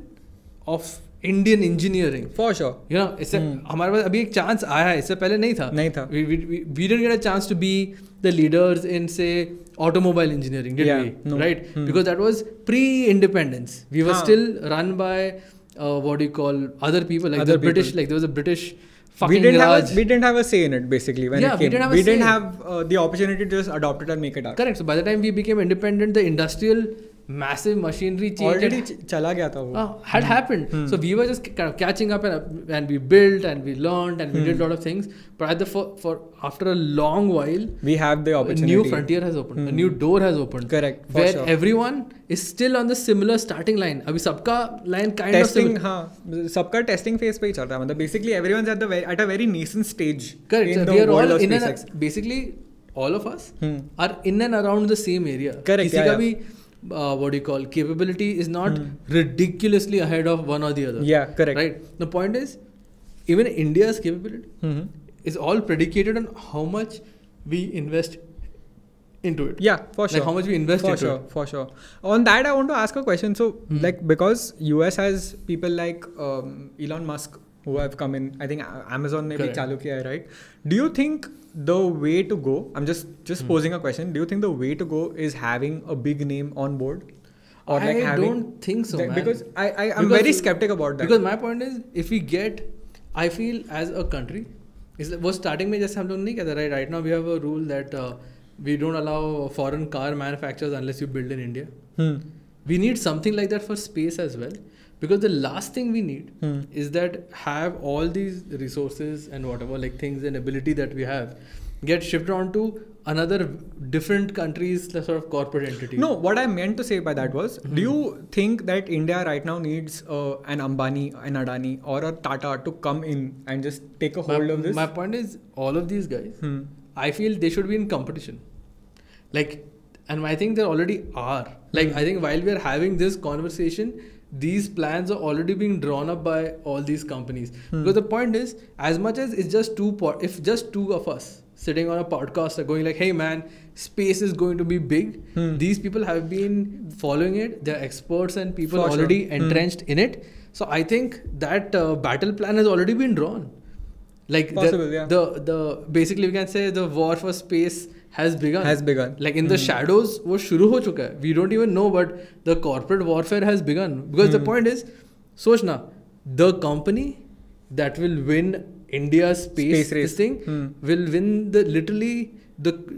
[SPEAKER 1] of Indian engineering.
[SPEAKER 2] For sure.
[SPEAKER 1] You know, इससे हमारे पास अभी एक chance आया है, इससे पहले नहीं था. We didn't get a chance to be the leaders in, say, automobile engineering, did we?
[SPEAKER 2] No.
[SPEAKER 1] Right? Because that was pre-independence. We were still run by what do you call other people, like other British. Like there was a British fucking Raj.
[SPEAKER 2] We didn't have a say in it basically when it came. We didn't have the opportunity to just adopt it and make it up.
[SPEAKER 1] Correct. So by the time we became independent, the industrial massive machinery change
[SPEAKER 2] already chala gaya tha wo.
[SPEAKER 1] Had happened. So we were just kind of catching up and we built and we learned and we did a lot of things. But for after a long while,
[SPEAKER 2] we have the opportunity.
[SPEAKER 1] A new frontier has opened. A new door has opened.
[SPEAKER 2] Correct.
[SPEAKER 1] Where everyone is still on the similar starting line. Abhi sabka line kind
[SPEAKER 2] testing,
[SPEAKER 1] of
[SPEAKER 2] सबका testing phase पे ही चल रहा है. मतलब basically everyone's at a very nascent stage.
[SPEAKER 1] Correct.
[SPEAKER 2] In
[SPEAKER 1] so
[SPEAKER 2] the
[SPEAKER 1] we are
[SPEAKER 2] world
[SPEAKER 1] all
[SPEAKER 2] of
[SPEAKER 1] in
[SPEAKER 2] SpaceX.
[SPEAKER 1] basically all of us are in and around the same area.
[SPEAKER 2] Correct.
[SPEAKER 1] किसी का भी what do you call capability is not ridiculously ahead of one or the other.
[SPEAKER 2] Yeah, correct.
[SPEAKER 1] Right. The point is, even India's capability is all predicated on how much we invest into it.
[SPEAKER 2] Yeah, for sure.
[SPEAKER 1] Like how much we invest into it.
[SPEAKER 2] For sure. On that, I want to ask a question. So, like, because US has people like Elon Musk who have come in, I think Amazon ne bhi chalu kiya hai, right? Do you think the way to go, I'm just posing a question, do you think the way to go is having a big name on board?
[SPEAKER 1] Or like don't think so, man.
[SPEAKER 2] Because I'm very skeptic about that.
[SPEAKER 1] Because my point is, if we get, I feel as a country, वो starting में जैसे हम लोग नहीं कहते, right now we have a rule that we don't allow foreign car manufacturers unless you build in India. We need something like that for space as well. Because the last thing we need is that have all these resources and whatever, like things and ability that we have, get shifted onto another different country's sort of corporate entity.
[SPEAKER 2] No, what I meant to say by that was, do you think that India right now needs an Ambani, an Adani or a Tata to come in and just take a hold of this?
[SPEAKER 1] My point is, all of these guys, I feel they should be in competition. Like, and I think they already are. Like, I think while we are having this conversation, these plans are already being drawn up by all these companies. Because the point is, as much as it's just if just two of us sitting on a podcast are going like, hey man, space is going to be big. These people have been following it. They're experts and people already entrenched in it. So I think that battle plan has already been drawn. Like the basically we can say the war for space has begun. Like in the shadows, वो शुरू हो चुका है. We don't even know, but the corporate warfare has begun. Because the point is, सोचना, the company that will win India's space race thing will win literally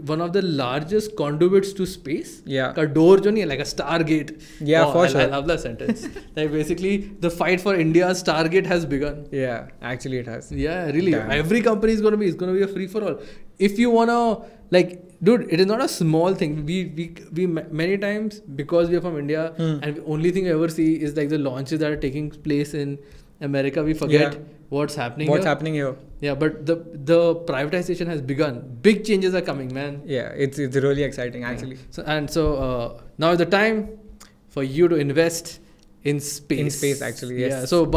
[SPEAKER 1] one of the largest conduits to space.
[SPEAKER 2] Yeah.
[SPEAKER 1] का door जो नहीं है, like a Stargate.
[SPEAKER 2] Yeah, for sure.
[SPEAKER 1] I love that sentence. Like basically, the fight for India's Stargate has begun.
[SPEAKER 2] Yeah, actually it has.
[SPEAKER 1] Yeah, really.
[SPEAKER 2] Damn.
[SPEAKER 1] Every company is gonna be a free for all. If you wanna, like, dude, it is not a small thing. We many times, because we are from India and the only thing we ever see is like the launches that are taking place in America. We forget what's happening
[SPEAKER 2] here.
[SPEAKER 1] Yeah, but the privatization has begun. Big changes are coming, man.
[SPEAKER 2] Yeah, it's really exciting actually.
[SPEAKER 1] So now is the time for you to invest in space.
[SPEAKER 2] In space, actually, yes.
[SPEAKER 1] Yeah. So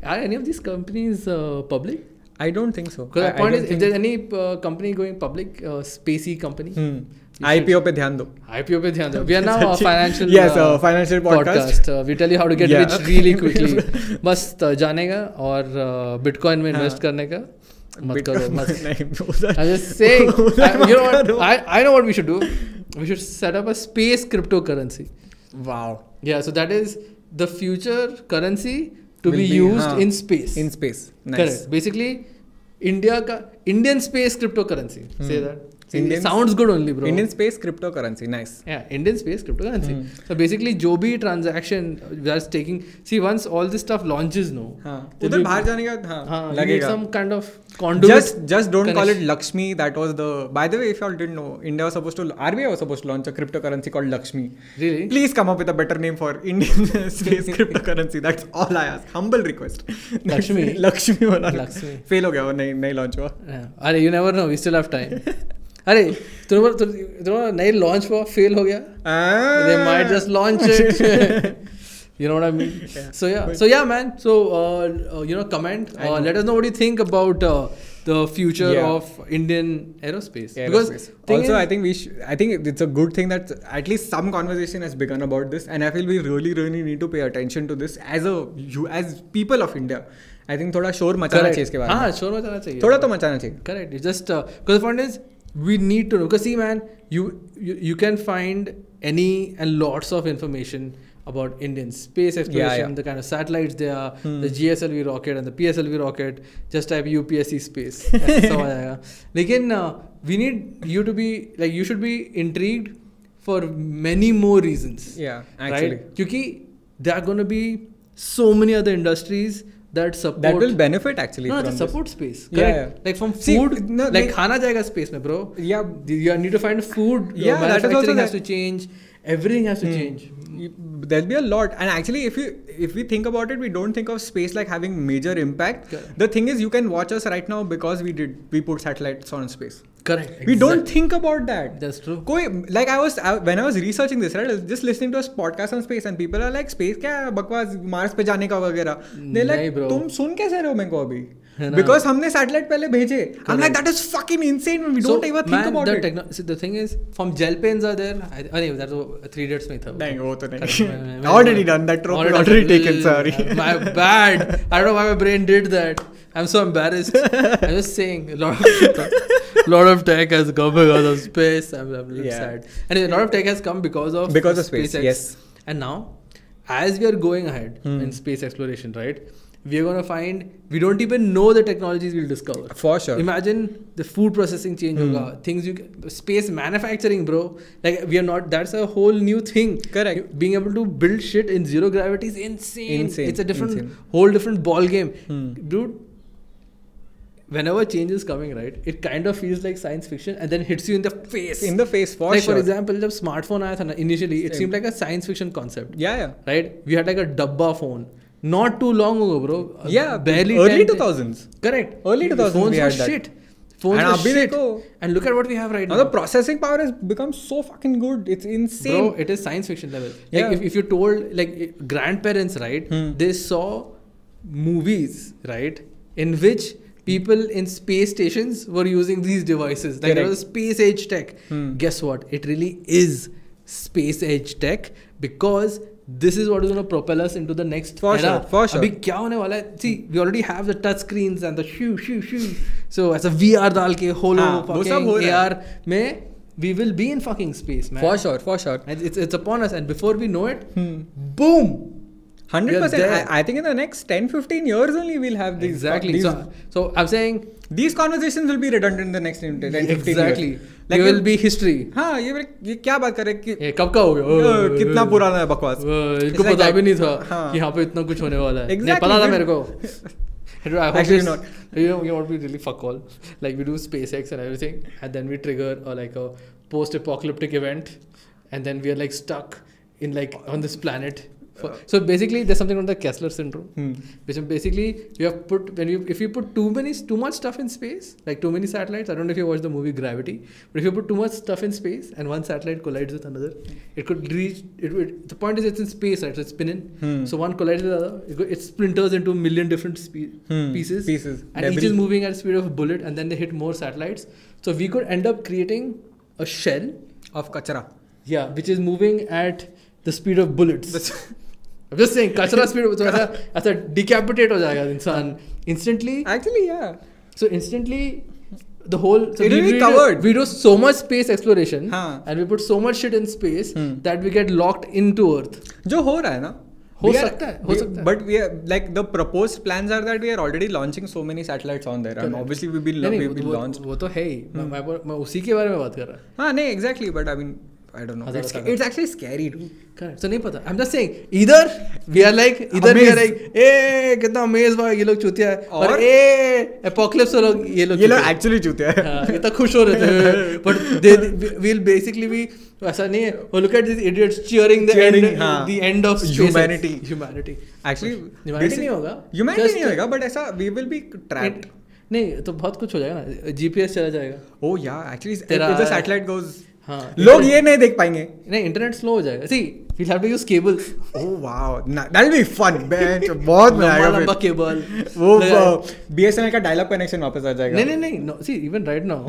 [SPEAKER 1] are any of these companies public?
[SPEAKER 2] I don't think so.
[SPEAKER 1] Because the point is, if there's any company going public, spacey company,
[SPEAKER 2] IPO पे ध्यान दो.
[SPEAKER 1] IPO पे ध्यान दो. We are now a financial
[SPEAKER 2] financial podcast.
[SPEAKER 1] We tell you how to get rich really quickly. बस जाने का और Bitcoin में invest करने का मत करो, मत.
[SPEAKER 2] नहीं उधर
[SPEAKER 1] I'm just saying. You know what?
[SPEAKER 2] करो.
[SPEAKER 1] I know what we should do. We should set up a space cryptocurrency.
[SPEAKER 2] Wow.
[SPEAKER 1] Yeah, so that is the future currency to
[SPEAKER 2] Will
[SPEAKER 1] be
[SPEAKER 2] be,
[SPEAKER 1] used
[SPEAKER 2] हाँ,
[SPEAKER 1] in space.
[SPEAKER 2] In space. Nice.
[SPEAKER 1] Correct. Basically, Indian space cryptocurrency. Say that. See,
[SPEAKER 2] Indian-
[SPEAKER 1] it sounds good only, bro.
[SPEAKER 2] Indian space cryptocurrency. Nice.
[SPEAKER 1] Yeah, Indian space cryptocurrency. So basically, जो भी transaction that's taking, see, once all this stuff launches, no.
[SPEAKER 2] हाँ.
[SPEAKER 1] then
[SPEAKER 2] उधर
[SPEAKER 1] you-
[SPEAKER 2] बाहर जाने का हाँ,
[SPEAKER 1] हाँ, you need
[SPEAKER 2] लगेगा.
[SPEAKER 1] some kind of conduit.
[SPEAKER 2] Just don't call it
[SPEAKER 1] connection.
[SPEAKER 2] Lakshmi. That was the. By the way, if y'all didn't know, India was supposed to. RBI was supposed to launch a cryptocurrency called Lakshmi.
[SPEAKER 1] Really?
[SPEAKER 2] Please come up with a better name for Indian space cryptocurrency. That's all I ask. Humble request.
[SPEAKER 1] Lakshmi?
[SPEAKER 2] Lakshmi वाला.
[SPEAKER 1] Lakshmi.
[SPEAKER 2] Fail हो गया वो नहीं launch हुआ.
[SPEAKER 1] Yeah. अरे you never know, we still have time. अरे तुम्हारा नई launch हुआ, fail हो गया. They might just launch it. You know what I mean?
[SPEAKER 2] Yeah.
[SPEAKER 1] So yeah, man. So comment. Let us know what you think about the future
[SPEAKER 2] Yeah.
[SPEAKER 1] of Indian aerospace.
[SPEAKER 2] Aerospace.
[SPEAKER 1] Because thing
[SPEAKER 2] Also,
[SPEAKER 1] is,
[SPEAKER 2] I think it's a good thing that at least some conversation has begun about this, and I feel we really need to pay attention to this as people of India. I think थोड़ा शोर मचाना चाहिए इसके बारे में.
[SPEAKER 1] हाँ, शोर मचाना चाहिए.
[SPEAKER 2] थोड़ा तो मचाना चाहिए.
[SPEAKER 1] Correct. It's just because the point is we need to know. Because see, man, you can find any and lots of information about Indian space exploration,
[SPEAKER 2] yeah.
[SPEAKER 1] the kind of satellites they are, the GSLV rocket and the PSLV rocket. Just type UPSC space. ऐसा सब आ जाएगा. लेकिन we need you to be like you should be intrigued for many more reasons.
[SPEAKER 2] Yeah, actually.
[SPEAKER 1] Right? क्योंकि there are going to be so many other industries that support.
[SPEAKER 2] That will benefit actually.
[SPEAKER 1] No,
[SPEAKER 2] from
[SPEAKER 1] the support space.
[SPEAKER 2] Yeah,
[SPEAKER 1] Correct.
[SPEAKER 2] yeah.
[SPEAKER 1] Like from
[SPEAKER 2] See,
[SPEAKER 1] food,
[SPEAKER 2] no,
[SPEAKER 1] like
[SPEAKER 2] like-
[SPEAKER 1] खाना जाएगा space में, bro.
[SPEAKER 2] Yeah.
[SPEAKER 1] You need to find food.
[SPEAKER 2] Yeah, that is also
[SPEAKER 1] manufacturing has
[SPEAKER 2] that-
[SPEAKER 1] to change. Everything has to change.
[SPEAKER 2] There'll be a lot, and actually if we think about it, we don't think of space like having major impact.
[SPEAKER 1] Correct.
[SPEAKER 2] The thing is, you can watch us right now because we put satellites on space.
[SPEAKER 1] Correct.
[SPEAKER 2] We don't think about that.
[SPEAKER 1] That's true.
[SPEAKER 2] Like when I was researching this, right, I was just listening to a podcast on space, and people are like, space क्या है बकवास, Mars पे जाने का वगैरह. They're like,
[SPEAKER 1] नहीं, bro.
[SPEAKER 2] तुम सुन कैसे रहे हो मेरे को अभी?
[SPEAKER 1] है ना?
[SPEAKER 2] Because हमने सैटेलाइट पहले भेजे. I'm like, that is fucking insane. We don't even think about it.
[SPEAKER 1] See, the thing is, from gel pens are there. Anyway, that was 3 Idiots में था.
[SPEAKER 2] नहीं वो तो
[SPEAKER 1] मैं-
[SPEAKER 2] नहीं. Already done that trope. Already taken. Sorry.
[SPEAKER 1] My bad. I don't know why my brain did that. I'm so embarrassed. I'm just saying, lot of tech has come because of space. I'm a little
[SPEAKER 2] Yeah.
[SPEAKER 1] sad. Anyway, a lot of tech has come because of
[SPEAKER 2] space.
[SPEAKER 1] SpaceX.
[SPEAKER 2] Yes.
[SPEAKER 1] And now, as we are going ahead in space exploration, right? We are going to find we don't even know the technologies we'll discover.
[SPEAKER 2] For sure.
[SPEAKER 1] Imagine the food processing change hoga, things space manufacturing, bro. Like we are not. That's a whole new thing.
[SPEAKER 2] Correct.
[SPEAKER 1] Being able to build shit in zero gravity is insane.
[SPEAKER 2] Insane.
[SPEAKER 1] It's a different
[SPEAKER 2] Insane.
[SPEAKER 1] whole different ball game, dude. Whenever change is coming, right, it kind of feels like science fiction and then hits you in the face.
[SPEAKER 2] In the face, for
[SPEAKER 1] like
[SPEAKER 2] sure.
[SPEAKER 1] for example, जब smartphone आया था ना, initially it
[SPEAKER 2] Same.
[SPEAKER 1] seemed like a science fiction concept.
[SPEAKER 2] Yeah.
[SPEAKER 1] Right? We had like a dabba phone. Not too long ago, bro.
[SPEAKER 2] Yeah.
[SPEAKER 1] Barely
[SPEAKER 2] Early
[SPEAKER 1] 10
[SPEAKER 2] 2000s.
[SPEAKER 1] Correct.
[SPEAKER 2] Early 2000s
[SPEAKER 1] Phones
[SPEAKER 2] we
[SPEAKER 1] were
[SPEAKER 2] had that.
[SPEAKER 1] shit. Phones
[SPEAKER 2] And
[SPEAKER 1] were
[SPEAKER 2] abhi
[SPEAKER 1] shit.
[SPEAKER 2] dekho.
[SPEAKER 1] And look at what we have right
[SPEAKER 2] Now
[SPEAKER 1] now.
[SPEAKER 2] the processing power has become so fucking good. It's insane.
[SPEAKER 1] Bro, it is science fiction level. Like
[SPEAKER 2] Yeah.
[SPEAKER 1] if you told like grandparents, right, they saw movies, right, in which people in space stations were using these devices. Like there
[SPEAKER 2] Correct.
[SPEAKER 1] was space age tech. Guess what? It really is space age tech because this is what is going to propel us into the next
[SPEAKER 2] For
[SPEAKER 1] era.
[SPEAKER 2] sure, for sure.
[SPEAKER 1] अभी क्या होने वाला है? See, we already have the touch screens and the shoo. So ऐसा VR डाल के holo
[SPEAKER 2] हाँ, वो सब
[SPEAKER 1] fucking
[SPEAKER 2] हो रहा है.
[SPEAKER 1] AR में we will be in fucking space, man.
[SPEAKER 2] For sure.
[SPEAKER 1] And it's upon us, and before we know it, boom.
[SPEAKER 2] 100%.
[SPEAKER 1] there.
[SPEAKER 2] I think in the next 10-15 years only we'll have these.
[SPEAKER 1] Exactly.
[SPEAKER 2] These,
[SPEAKER 1] So I'm saying
[SPEAKER 2] these conversations will be redundant in the next 10-15
[SPEAKER 1] exactly.
[SPEAKER 2] years.
[SPEAKER 1] Like will be history.
[SPEAKER 2] हाँ ये क्या बात कर रहे हैं कि
[SPEAKER 1] ये कब का हो गया?
[SPEAKER 2] कितना पुराना है बकवास.
[SPEAKER 1] इनको
[SPEAKER 2] It's like
[SPEAKER 1] पता भी
[SPEAKER 2] that.
[SPEAKER 1] नहीं था
[SPEAKER 2] हाँ.
[SPEAKER 1] कि यहाँ पे इतना कुछ होने वाला है. नहीं
[SPEAKER 2] Exactly,
[SPEAKER 1] पता था
[SPEAKER 2] dude.
[SPEAKER 1] मेरे को. I hope
[SPEAKER 2] Actually
[SPEAKER 1] this-
[SPEAKER 2] not.
[SPEAKER 1] You know what we really fuck all. Like we do SpaceX and everything, and then we trigger like a post-apocalyptic event, and then we are like stuck in like on this planet. So basically, there's something called the Kessler syndrome, which basically you have put if you put too much stuff in space, like too many satellites. I don't know if you watched the movie Gravity, but if you put too much stuff in space and one satellite collides with another, it could reach. The point is, it's in space, right? So it's spinning. So one collides with the other. It splinters into a million different pieces. And each is moving at the speed of a bullet, and then they hit more satellites. So we could end up creating a shell
[SPEAKER 2] of kachara.
[SPEAKER 1] Yeah, which is moving at the speed of bullets. I'm just saying, कचरा speed तो ऐसा decapitate हो जाएगा इंसान instantly.
[SPEAKER 2] Actually, yeah.
[SPEAKER 1] So instantly, the whole
[SPEAKER 2] It will be covered.
[SPEAKER 1] We do so much space exploration,
[SPEAKER 2] हाँ.
[SPEAKER 1] and we put so much shit in space that we get locked into Earth.
[SPEAKER 2] जो हो रहा है ना.
[SPEAKER 1] हो सकता है.
[SPEAKER 2] But we are like the proposed plans are that we are already launching so many satellites on there, and obviously we've been launched.
[SPEAKER 1] वो तो है ही. मैं उसी के बारे में बात कर रहा.
[SPEAKER 2] हाँ नहीं exactly, but I mean I don't know. It's actually scary too.
[SPEAKER 1] Correct. So नहीं पता. I'm just saying either we are like ए कितना amazed भाई ये लोग चूतिया है और ए apocalypse लोग ये लोग
[SPEAKER 2] actually चूतिया है.
[SPEAKER 1] इतना खुश हो रहे थे. But they will basically be ऐसा नहीं है. Oh, look at these idiots cheering the end of
[SPEAKER 2] humanity. Actually
[SPEAKER 1] humanity नहीं होगा.
[SPEAKER 2] Humanity नहीं होगा, but ऐसा we will be trapped.
[SPEAKER 1] नहीं तो बहुत कुछ हो जाएगा ना. GPS चला जाएगा.
[SPEAKER 2] Oh yeah, actually if the satellite goes.
[SPEAKER 1] हाँ,
[SPEAKER 2] लोग ये नहीं देख पाएंगे.
[SPEAKER 1] नहीं इंटरनेट स्लो हो जाएगा. See, we'll have to use cables.
[SPEAKER 2] Oh wow, that'll be fun. बहुत मजा आएगा.
[SPEAKER 1] लंबा केबल.
[SPEAKER 2] वो BSNL का dial-up connection वापस आ जाएगा.
[SPEAKER 1] नहीं. No, see, even right now,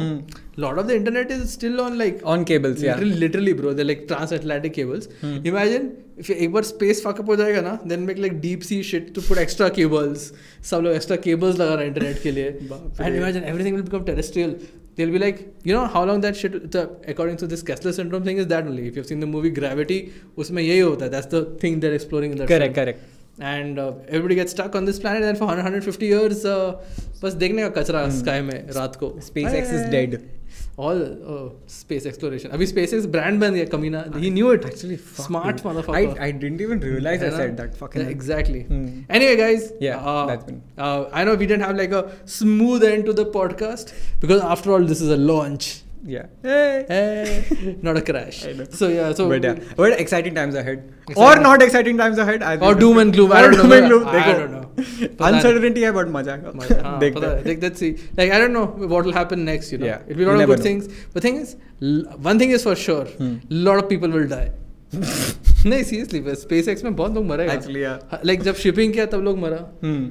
[SPEAKER 1] lot of the internet is still on
[SPEAKER 2] cables.
[SPEAKER 1] Literally, bro. They're like transatlantic cables. Imagine if एक बार space fuck up हो जाएगा ना, then make like deep sea shit to put extra cables. सब लोग extra cables लगा रहे हैं internet के लिए. And imagine everything will become terrestrial. They'll be like, you know how long that shit, according to this Kessler syndrome thing, is that only. If you've seen the movie Gravity, उसमें यही होता है. That's the thing they're exploring in that film.
[SPEAKER 2] Correct.
[SPEAKER 1] And everybody gets stuck on this planet, and for 150 years, बस देखने का कचरा sky में रात को.
[SPEAKER 2] SpaceX is dead.
[SPEAKER 1] All space exploration. अभी SpaceX brand बन गया कमीना. He knew it. Actually, smart motherfucker.
[SPEAKER 2] I didn't even realize I said that. Fucking
[SPEAKER 1] exactly. Anyway, guys.
[SPEAKER 2] Yeah, that's been.
[SPEAKER 1] I know we didn't have like a smooth end to the podcast because after all, this is a launch.
[SPEAKER 2] Yeah.
[SPEAKER 1] Hey, not a crash. So
[SPEAKER 2] but exciting times ahead. Or not exciting times ahead.
[SPEAKER 1] Or doom and gloom. I don't know.
[SPEAKER 2] Uncertainty है but मजा
[SPEAKER 1] आएगा. Let's see. Like I don't know what will happen next. You know, it'll be a lot of good things. But thing is, one thing is for sure, a lot of people will die. नहीं seriously, SpaceX में बहुत लोग मरेगा.
[SPEAKER 2] Actually, yeah.
[SPEAKER 1] Like जब shipping किया तब लोग मरा.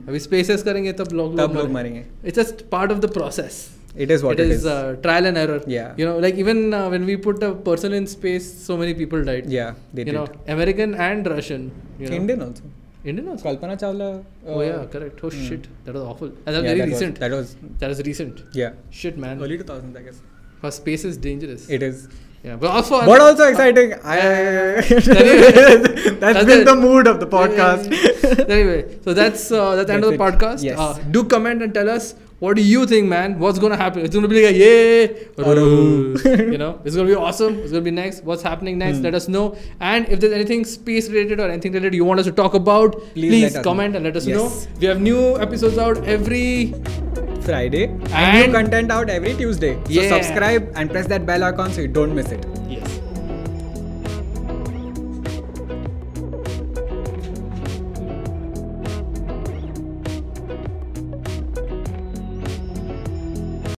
[SPEAKER 1] अभी SpaceX करेंगे तब लोग
[SPEAKER 2] मरेंगे.
[SPEAKER 1] It's just part of the process.
[SPEAKER 2] It is what it is.
[SPEAKER 1] Trial and error.
[SPEAKER 2] Yeah.
[SPEAKER 1] You know, like even when we put a person in space, so many people died.
[SPEAKER 2] Yeah, they did.
[SPEAKER 1] You know, American and Russian. You know.
[SPEAKER 2] Indian also. Kalpana Chawla.
[SPEAKER 1] Oh yeah, correct. Oh shit, that was awful. And that was very recent. That was recent.
[SPEAKER 2] Yeah.
[SPEAKER 1] Shit, man.
[SPEAKER 2] Early 2000s, I guess.
[SPEAKER 1] Because space is dangerous.
[SPEAKER 2] It is.
[SPEAKER 1] Yeah, but also
[SPEAKER 2] exciting. That's been the mood of the podcast.
[SPEAKER 1] Anyway, so that's the end of the podcast.
[SPEAKER 2] Yes.
[SPEAKER 1] Do comment and tell us what do you think, man? What's gonna happen? It's gonna be like you know, it's gonna be awesome. It's gonna be next. What's happening next? Let us know. And if there's anything space related or anything related you want us to talk about, please comment and let us know. We have new episodes out every
[SPEAKER 2] Friday and new content out every Tuesday. So subscribe and press that bell icon so you don't miss it.